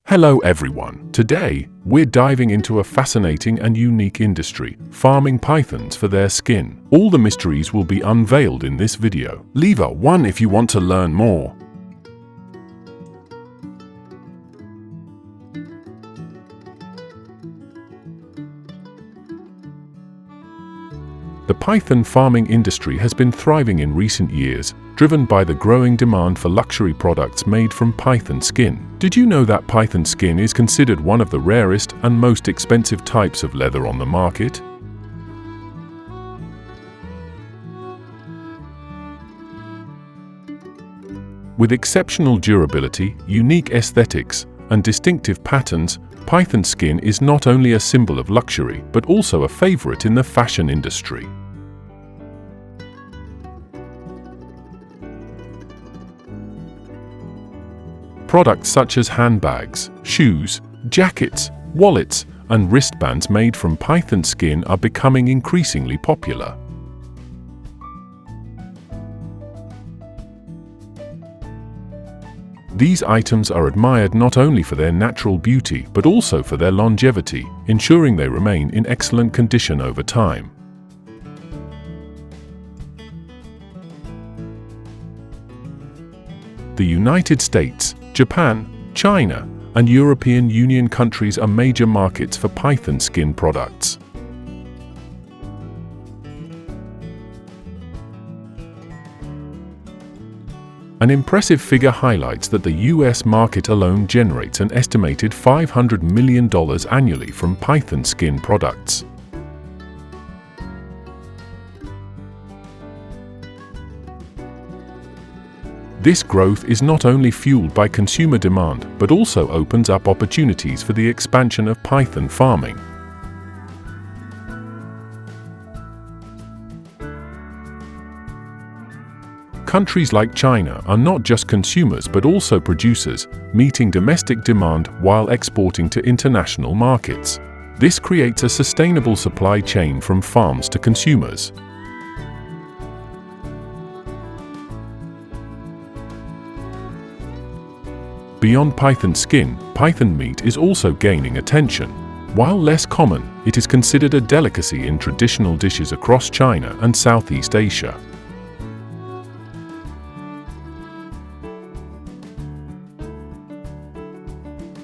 Hello everyone. Today, we're diving into a fascinating and unique industry, farming pythons for their skin. All the mysteries will be unveiled in this video. Leave a 1 if you want to learn more. The python farming industry has been thriving in recent years, driven by the growing demand for luxury products made from python skin. Did you know that python skin is considered one of the rarest and most expensive types of leather on the market? With exceptional durability, unique aesthetics, and distinctive patterns, python skin is not only a symbol of luxury, but also a favorite in the fashion industry. Products such as handbags, shoes, jackets, wallets, and wristbands made from python skin are becoming increasingly popular. These items are admired not only for their natural beauty but also for their longevity, ensuring they remain in excellent condition over time. The United States, Japan, China, and European Union countries are major markets for python skin products. An impressive figure highlights that the US market alone generates an estimated $500 million annually from python skin products. This growth is not only fueled by consumer demand, but also opens up opportunities for the expansion of python farming. Countries like China are not just consumers but also producers, meeting domestic demand while exporting to international markets. This creates a sustainable supply chain from farms to consumers. Beyond python skin, python meat is also gaining attention. While less common, it is considered a delicacy in traditional dishes across China and Southeast Asia.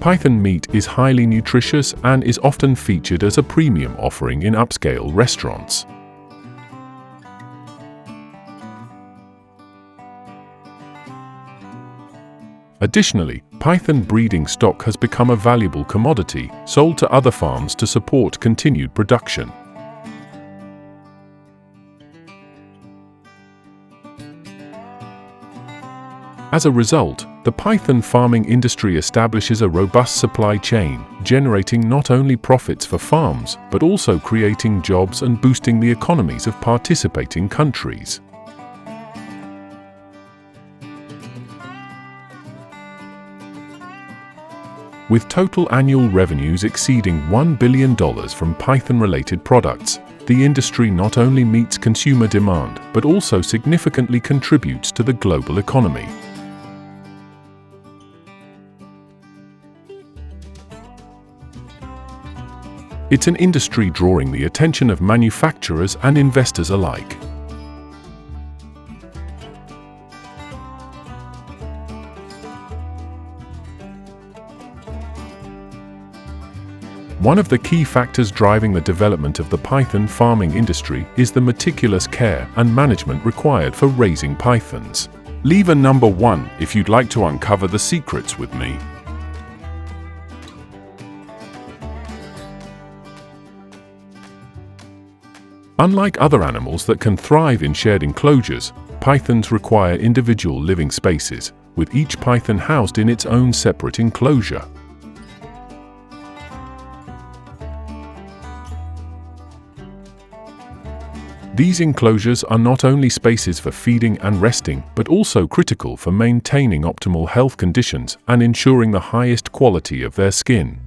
Python meat is highly nutritious and is often featured as a premium offering in upscale restaurants. Additionally, python breeding stock has become a valuable commodity, sold to other farms to support continued production. As a result, the python farming industry establishes a robust supply chain, generating not only profits for farms, but also creating jobs and boosting the economies of participating countries. With total annual revenues exceeding $1 billion from python-related products, the industry not only meets consumer demand, but also significantly contributes to the global economy. It's an industry drawing the attention of manufacturers and investors alike. One of the key factors driving the development of the python farming industry is the meticulous care and management required for raising pythons. Leave a number 1 if you'd like to uncover the secrets with me. Unlike other animals that can thrive in shared enclosures, pythons require individual living spaces, with each python housed in its own separate enclosure. These enclosures are not only spaces for feeding and resting, but also critical for maintaining optimal health conditions and ensuring the highest quality of their skin.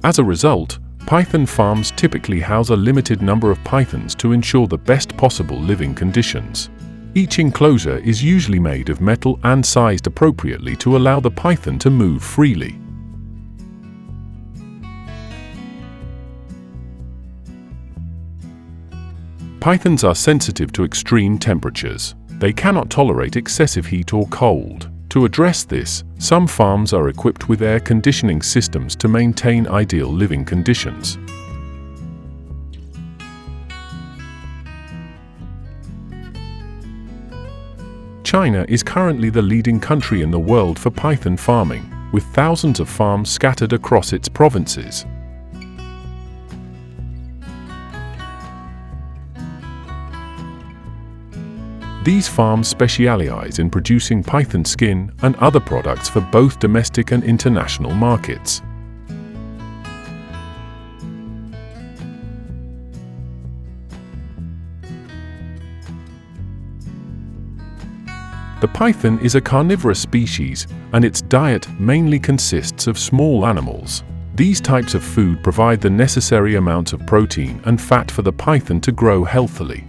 As a result, python farms typically house a limited number of pythons to ensure the best possible living conditions. Each enclosure is usually made of metal and sized appropriately to allow the python to move freely. Pythons are sensitive to extreme temperatures. They cannot tolerate excessive heat or cold. To address this, some farms are equipped with air conditioning systems to maintain ideal living conditions. China is currently the leading country in the world for python farming, with thousands of farms scattered across its provinces. These farms specialize in producing python skin and other products for both domestic and international markets. The python is a carnivorous species, and its diet mainly consists of small animals. These types of food provide the necessary amounts of protein and fat for the python to grow healthily.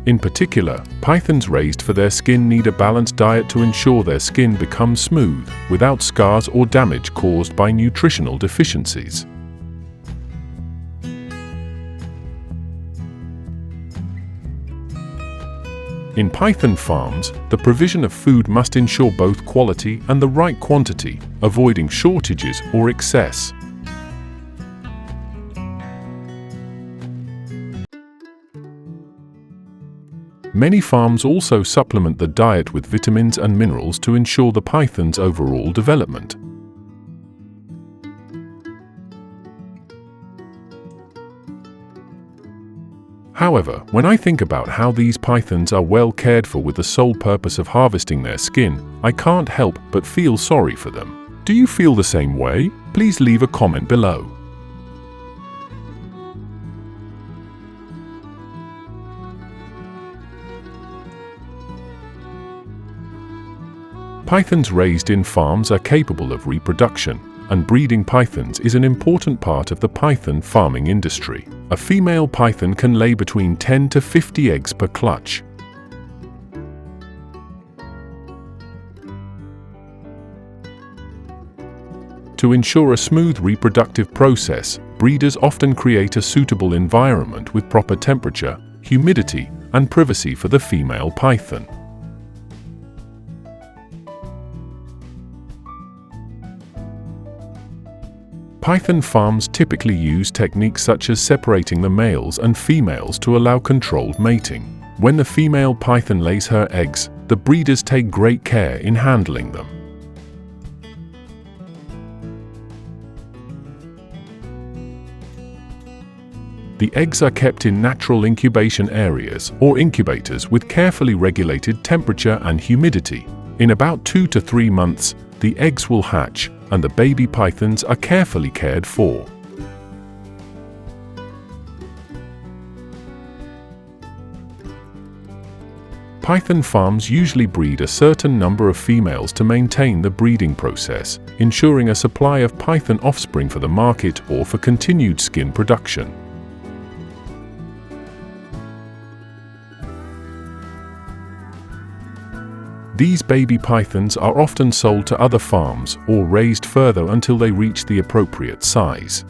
In particular, pythons raised for their skin need a balanced diet to ensure their skin becomes smooth, without scars or damage caused by nutritional deficiencies. In python farms, the provision of food must ensure both quality and the right quantity, avoiding shortages or excess. Many farms also supplement the diet with vitamins and minerals to ensure the python's overall development. However, when I think about how these pythons are well cared for with the sole purpose of harvesting their skin, I can't help but feel sorry for them. Do you feel the same way? Please leave a comment below. Pythons raised in farms are capable of reproduction, and breeding pythons is an important part of the python farming industry. A female python can lay between 10 to 50 eggs per clutch. To ensure a smooth reproductive process, breeders often create a suitable environment with proper temperature, humidity, and privacy for the female python. Python farms typically use techniques such as separating the males and females to allow controlled mating. When the female python lays her eggs, the breeders take great care in handling them. The eggs are kept in natural incubation areas or incubators with carefully regulated temperature and humidity. In about 2 to 3 months, the eggs will hatch, and the baby pythons are carefully cared for. Python farms usually breed a certain number of females to maintain the breeding process, ensuring a supply of python offspring for the market or for continued skin production. These baby pythons are often sold to other farms or raised further until they reach the appropriate size.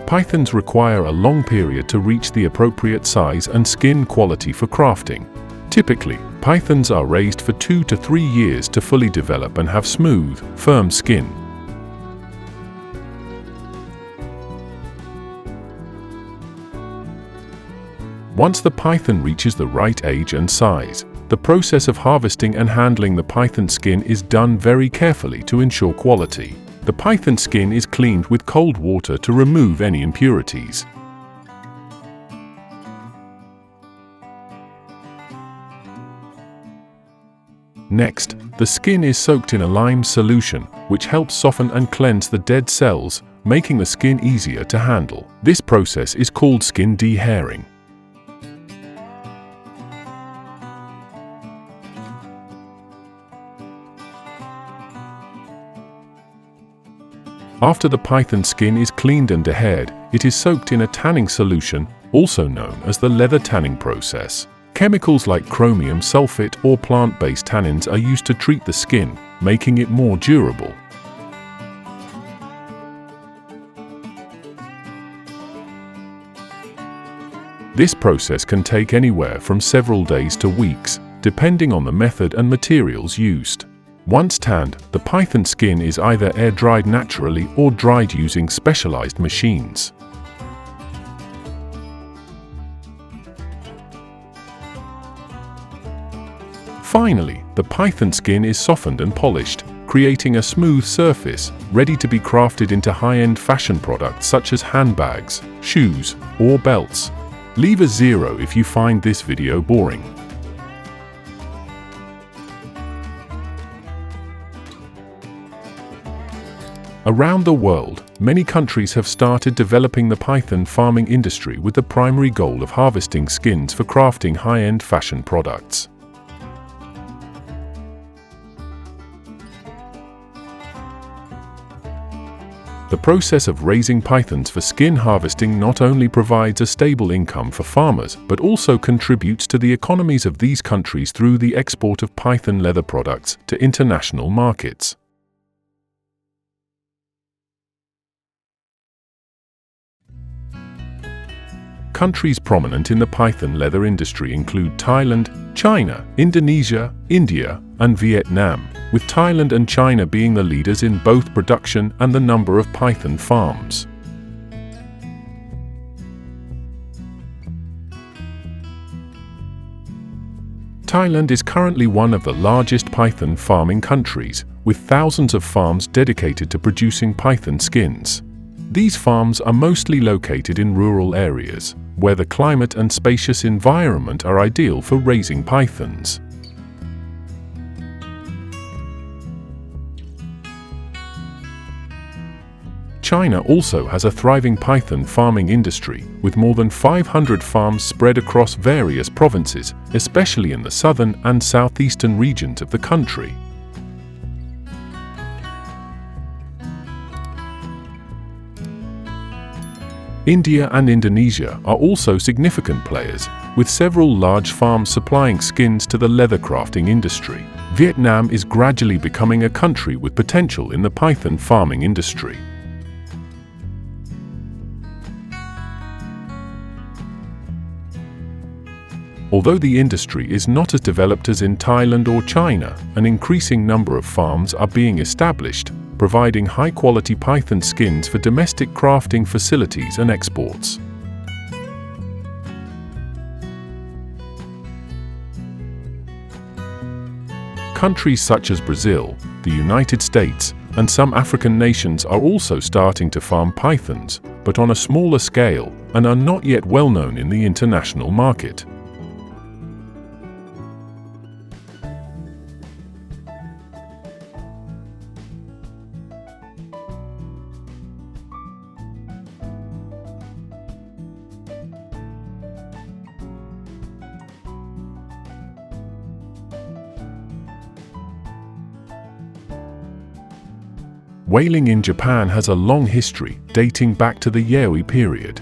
Pythons require a long period to reach the appropriate size and skin quality for crafting. Typically, pythons are raised for 2 to 3 years to fully develop and have smooth, firm skin. Once the python reaches the right age and size, the process of harvesting and handling the python skin is done very carefully to ensure quality. The python skin is cleaned with cold water to remove any impurities. Next, the skin is soaked in a lime solution, which helps soften and cleanse the dead cells, making the skin easier to handle. This process is called skin dehairing. After the python skin is cleaned and dehaired, it is soaked in a tanning solution, also known as the leather tanning process. Chemicals like chromium sulfate or plant-based tannins are used to treat the skin, making it more durable. This process can take anywhere from several days to weeks, depending on the method and materials used. Once tanned, the python skin is either air-dried naturally or dried using specialized machines. Finally, the python skin is softened and polished, creating a smooth surface, ready to be crafted into high-end fashion products such as handbags, shoes, or belts. Leave a 0 if you find this video boring. Around the world, many countries have started developing the python farming industry with the primary goal of harvesting skins for crafting high-end fashion products. The process of raising pythons for skin harvesting not only provides a stable income for farmers, but also contributes to the economies of these countries through the export of python leather products to international markets. Countries prominent in the python leather industry include Thailand, China, Indonesia, India, and Vietnam, with Thailand and China being the leaders in both production and the number of python farms. Thailand is currently one of the largest python farming countries, with thousands of farms dedicated to producing python skins. These farms are mostly located in rural areas, where the climate and spacious environment are ideal for raising pythons. China also has a thriving python farming industry, with more than 500 farms spread across various provinces, especially in the southern and southeastern regions of the country. India and Indonesia are also significant players, with several large farms supplying skins to the leather crafting industry. Vietnam is gradually becoming a country with potential in the python farming industry. Although the industry is not as developed as in Thailand or China, an increasing number of farms are being established, providing high-quality python skins for domestic crafting facilities and exports. Countries such as Brazil, the United States, and some African nations are also starting to farm pythons, but on a smaller scale, and are not yet well known in the international market. Whaling in Japan has a long history, dating back to the Yayoi period.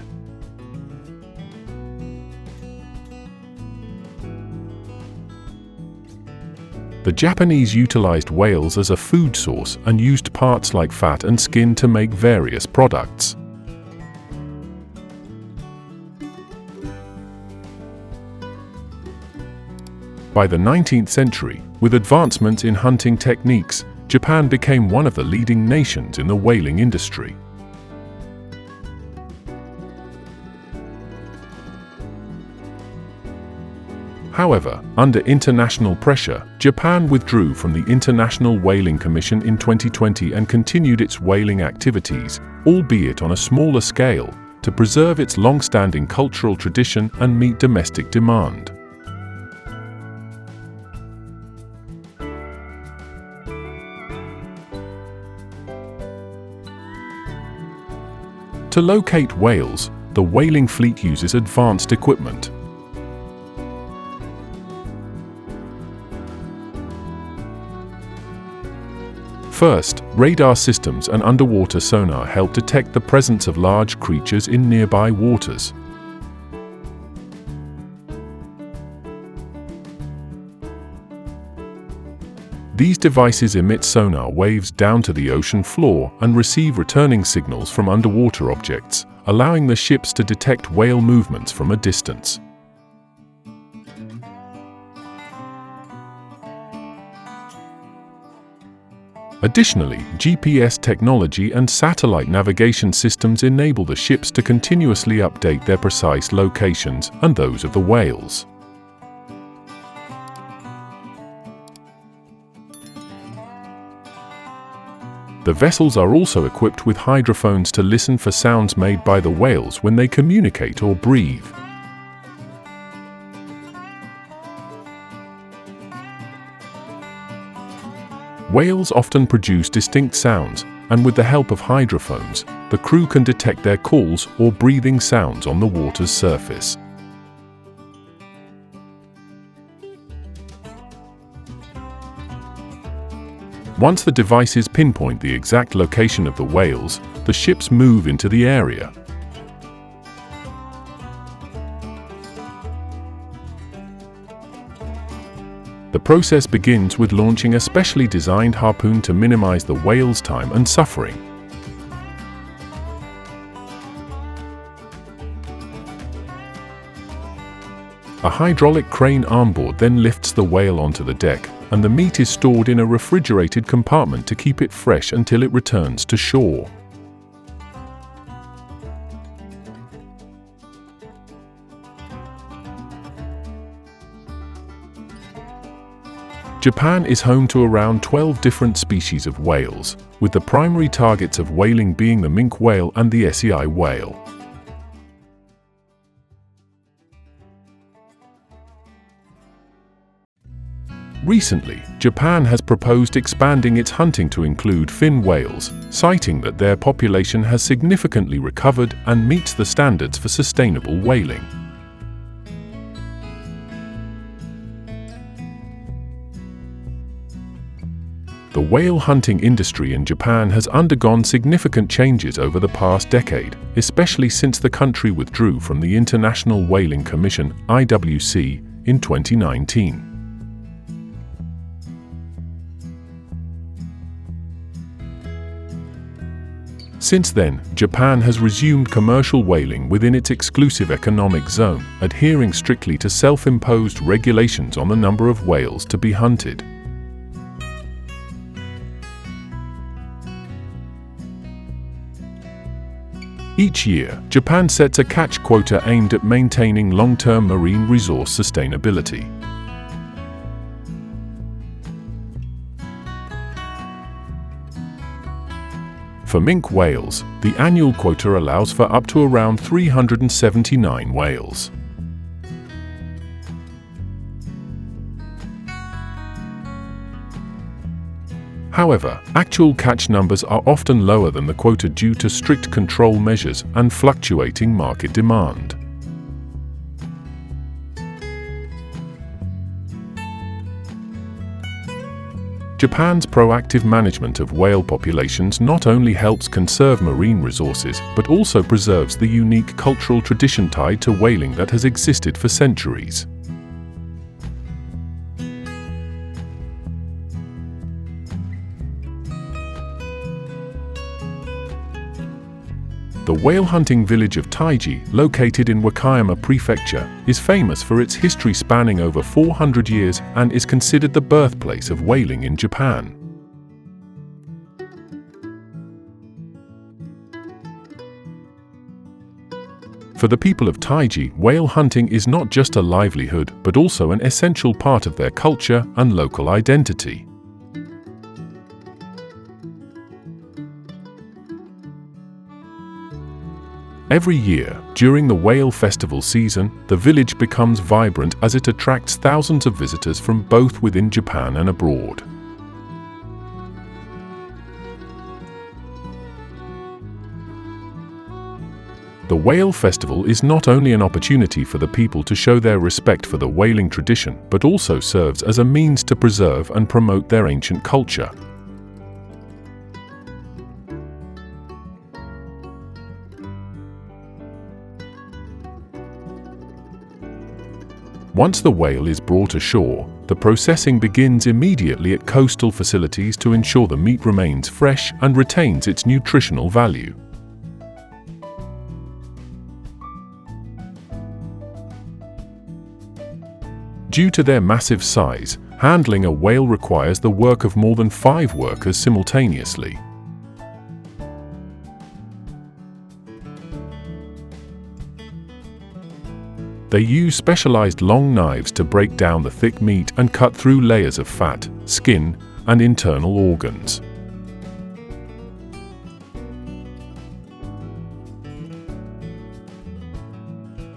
The Japanese utilized whales as a food source and used parts like fat and skin to make various products. By the 19th century, with advancements in hunting techniques, Japan became one of the leading nations in the whaling industry. However, under international pressure, Japan withdrew from the International Whaling Commission in 2020 and continued its whaling activities, albeit on a smaller scale, to preserve its long-standing cultural tradition and meet domestic demand. To locate whales, the whaling fleet uses advanced equipment. First, radar systems and underwater sonar help detect the presence of large creatures in nearby waters. These devices emit sonar waves down to the ocean floor and receive returning signals from underwater objects, allowing the ships to detect whale movements from a distance. Additionally, GPS technology and satellite navigation systems enable the ships to continuously update their precise locations and those of the whales. The vessels are also equipped with hydrophones to listen for sounds made by the whales when they communicate or breathe. Whales often produce distinct sounds, and with the help of hydrophones, the crew can detect their calls or breathing sounds on the water's surface. Once the devices pinpoint the exact location of the whales, the ships move into the area. The process begins with launching a specially designed harpoon to minimize the whale's time and suffering. A hydraulic crane armboard then lifts the whale onto the deck, and the meat is stored in a refrigerated compartment to keep it fresh until it returns to shore. Japan is home to around 12 different species of whales, with the primary targets of whaling being the minke whale and the SEI whale. Recently, Japan has proposed expanding its hunting to include fin whales, citing that their population has significantly recovered and meets the standards for sustainable whaling. The whale hunting industry in Japan has undergone significant changes over the past decade, especially since the country withdrew from the International Whaling Commission (IWC) in 2019. Since then, Japan has resumed commercial whaling within its exclusive economic zone, adhering strictly to self-imposed regulations on the number of whales to be hunted. Each year, Japan sets a catch quota aimed at maintaining long-term marine resource sustainability. For minke whales, the annual quota allows for up to around 379 whales. However, actual catch numbers are often lower than the quota due to strict control measures and fluctuating market demand. Japan's proactive management of whale populations not only helps conserve marine resources, but also preserves the unique cultural tradition tied to whaling that has existed for centuries. The whale hunting village of Taiji, located in Wakayama Prefecture, is famous for its history spanning over 400 years and is considered the birthplace of whaling in Japan. For the people of Taiji, whale hunting is not just a livelihood, but also an essential part of their culture and local identity. Every year, during the whale festival season, the village becomes vibrant as it attracts thousands of visitors from both within Japan and abroad. The whale festival is not only an opportunity for the people to show their respect for the whaling tradition, but also serves as a means to preserve and promote their ancient culture. Once the whale is brought ashore, the processing begins immediately at coastal facilities to ensure the meat remains fresh and retains its nutritional value. Due to their massive size, handling a whale requires the work of more than 5 workers simultaneously. They use specialized long knives to break down the thick meat and cut through layers of fat, skin, and internal organs.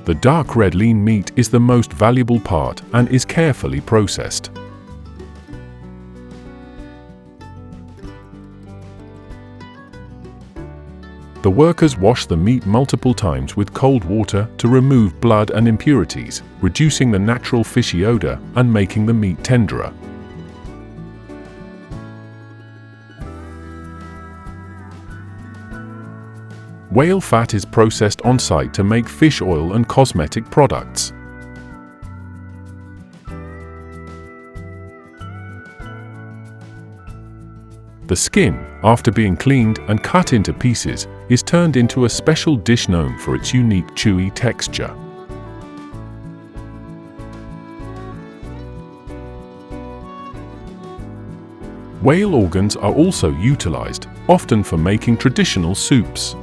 The dark red lean meat is the most valuable part and is carefully processed. The workers wash the meat multiple times with cold water to remove blood and impurities, reducing the natural fishy odor and making the meat tenderer. Whale fat is processed on-site to make fish oil and cosmetic products. The skin, after being cleaned and cut into pieces, is turned into a special dish known for its unique chewy texture. Whale organs are also utilized, often for making traditional soups.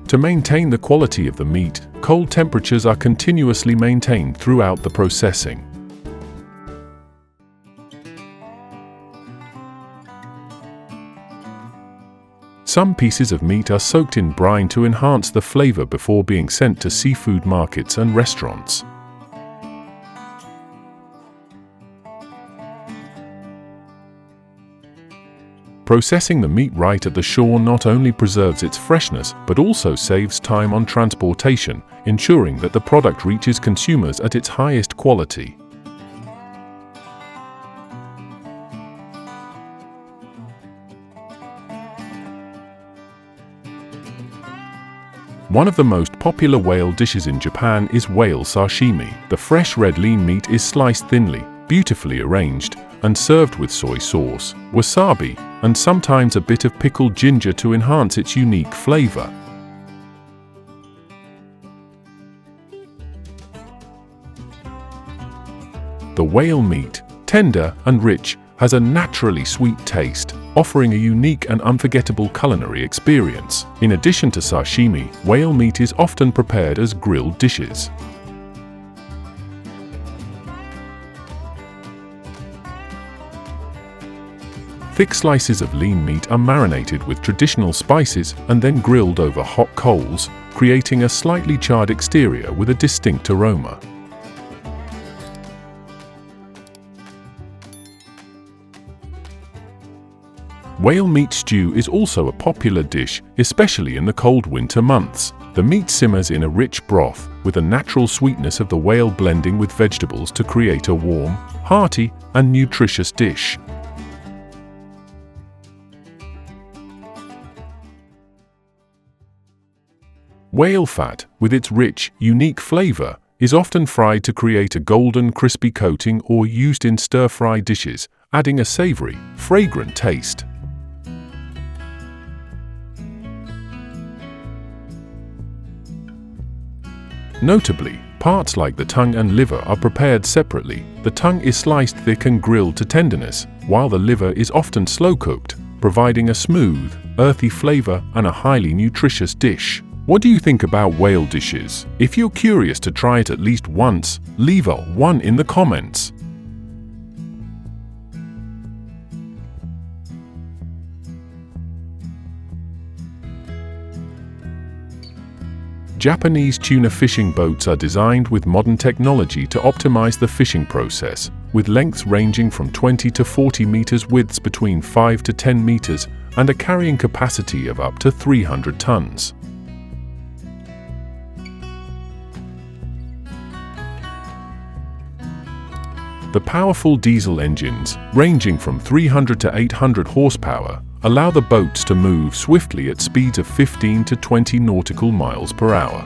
To maintain the quality of the meat, cold temperatures are continuously maintained throughout the processing. Some pieces of meat are soaked in brine to enhance the flavor before being sent to seafood markets and restaurants. Processing the meat right at the shore not only preserves its freshness but also saves time on transportation, ensuring that the product reaches consumers at its highest quality. One of the most popular whale dishes in Japan is whale sashimi. The fresh red lean meat is sliced thinly, beautifully arranged, and served with soy sauce, wasabi, and sometimes a bit of pickled ginger to enhance its unique flavor. The whale meat, tender and rich, has a naturally sweet taste, offering a unique and unforgettable culinary experience. In addition to sashimi, whale meat is often prepared as grilled dishes. Thick slices of lean meat are marinated with traditional spices and then grilled over hot coals, creating a slightly charred exterior with a distinct aroma. Whale meat stew is also a popular dish, especially in the cold winter months. The meat simmers in a rich broth, with a natural sweetness of the whale blending with vegetables to create a warm, hearty, and nutritious dish. Whale fat, with its rich, unique flavor, is often fried to create a golden, crispy coating or used in stir-fry dishes, adding a savory, fragrant taste. Notably, parts like the tongue and liver are prepared separately. The tongue is sliced thick and grilled to tenderness, while the liver is often slow-cooked, providing a smooth, earthy flavor and a highly nutritious dish. What do you think about whale dishes? If you're curious to try it at least once, leave a 1 in the comments. Japanese tuna fishing boats are designed with modern technology to optimize the fishing process, with lengths ranging from 20 to 40 meters, widths between 5 to 10 meters, and a carrying capacity of up to 300 tons. The powerful diesel engines, ranging from 300 to 800 horsepower, allow the boats to move swiftly at speeds of 15 to 20 nautical miles per hour.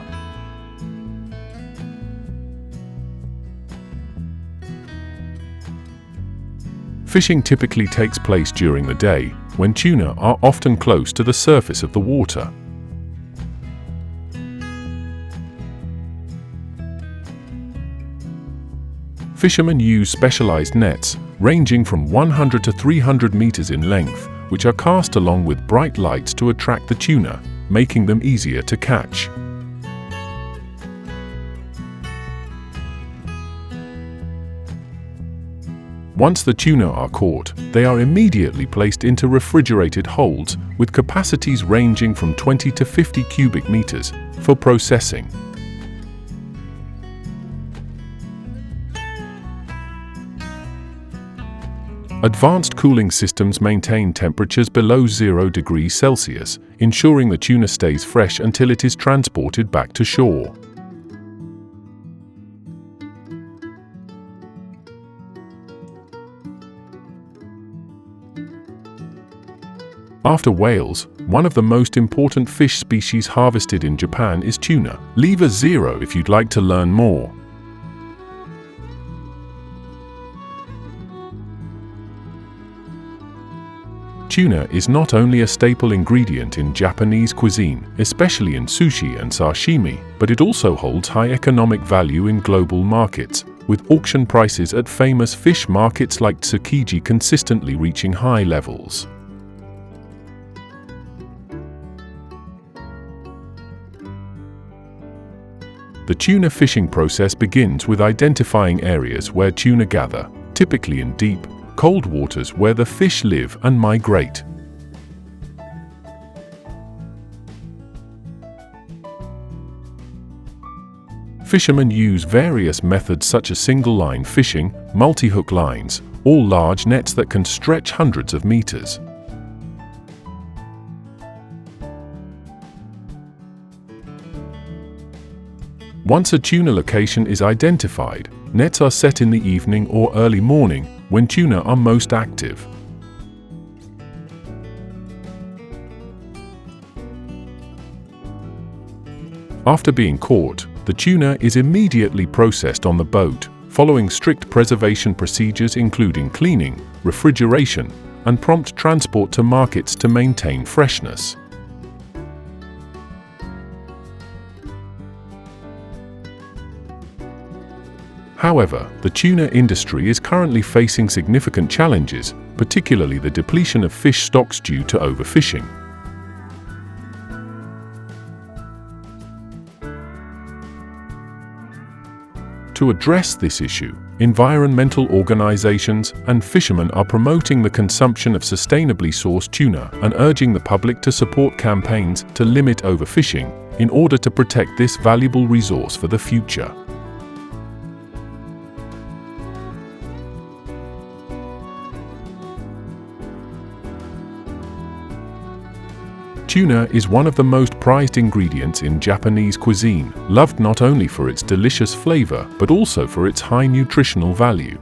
Fishing typically takes place during the day, when tuna are often close to the surface of the water. Fishermen use specialized nets, ranging from 100 to 300 meters in length, which are cast along with bright lights to attract the tuna, making them easier to catch. Once the tuna are caught, they are immediately placed into refrigerated holds with capacities ranging from 20 to 50 cubic meters for processing. Advanced cooling systems maintain temperatures below 0 degrees Celsius, ensuring the tuna stays fresh until it is transported back to shore. After whales, one of the most important fish species harvested in Japan is tuna. Leave a 0 if you'd like to learn more. Tuna is not only a staple ingredient in Japanese cuisine, especially in sushi and sashimi, but it also holds high economic value in global markets, with auction prices at famous fish markets like Tsukiji consistently reaching high levels. The tuna fishing process begins with identifying areas where tuna gather, typically in deep, cold waters where the fish live and migrate. Fishermen use various methods such as single-line fishing, multi-hook lines, or large nets that can stretch hundreds of meters. Once a tuna location is identified, nets are set in the evening or early morning when tuna are most active. After being caught, the tuna is immediately processed on the boat, following strict preservation procedures including cleaning, refrigeration, and prompt transport to markets to maintain freshness. However, the tuna industry is currently facing significant challenges, particularly the depletion of fish stocks due to overfishing. To address this issue, environmental organizations and fishermen are promoting the consumption of sustainably sourced tuna and urging the public to support campaigns to limit overfishing in order to protect this valuable resource for the future. Tuna is one of the most prized ingredients in Japanese cuisine, loved not only for its delicious flavor but also for its high nutritional value.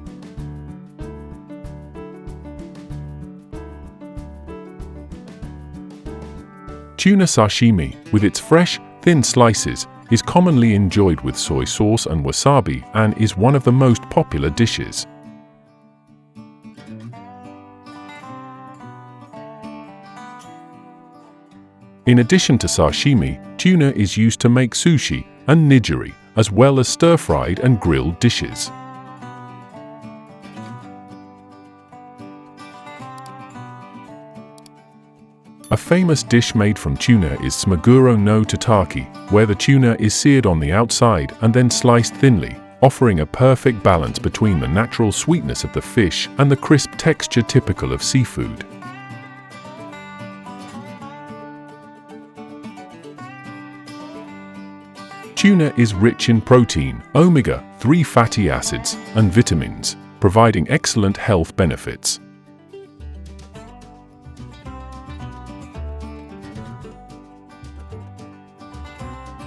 Tuna sashimi, with its fresh, thin slices, is commonly enjoyed with soy sauce and wasabi and is one of the most popular dishes. In addition to sashimi, tuna is used to make sushi and nigiri, as well as stir-fried and grilled dishes. A famous dish made from tuna is smaguro no tataki, where the tuna is seared on the outside and then sliced thinly, offering a perfect balance between the natural sweetness of the fish and the crisp texture typical of seafood. Tuna is rich in protein, omega-3 fatty acids, and vitamins, providing excellent health benefits.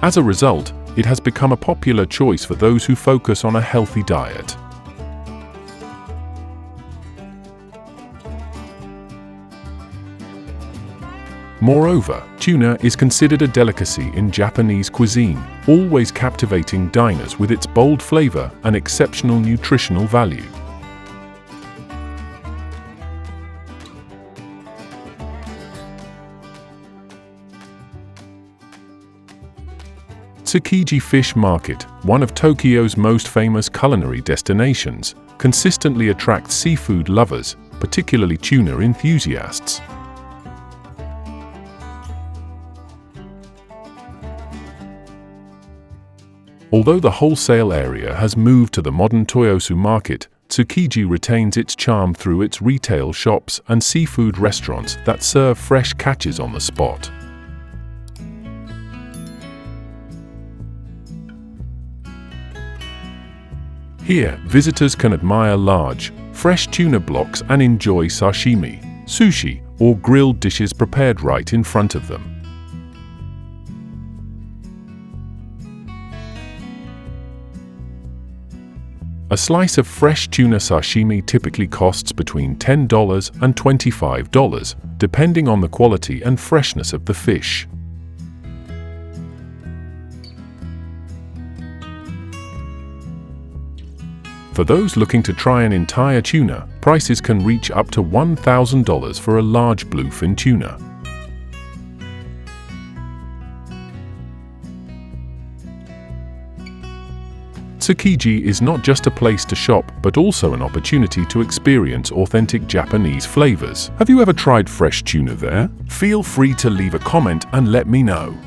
As a result, it has become a popular choice for those who focus on a healthy diet. Moreover, tuna is considered a delicacy in Japanese cuisine, always captivating diners with its bold flavor and exceptional nutritional value. Tsukiji Fish Market, one of Tokyo's most famous culinary destinations, consistently attracts seafood lovers, particularly tuna enthusiasts. Although the wholesale area has moved to the modern Toyosu market, Tsukiji retains its charm through its retail shops and seafood restaurants that serve fresh catches on the spot. Here, visitors can admire large, fresh tuna blocks and enjoy sashimi, sushi, or grilled dishes prepared right in front of them. A slice of fresh tuna sashimi typically costs between $10 and $25, depending on the quality and freshness of the fish. For those looking to try an entire tuna, prices can reach up to $1,000 for a large bluefin tuna. Tsukiji is not just a place to shop, but also an opportunity to experience authentic Japanese flavors. Have you ever tried fresh tuna there? Feel free to leave a comment and let me know.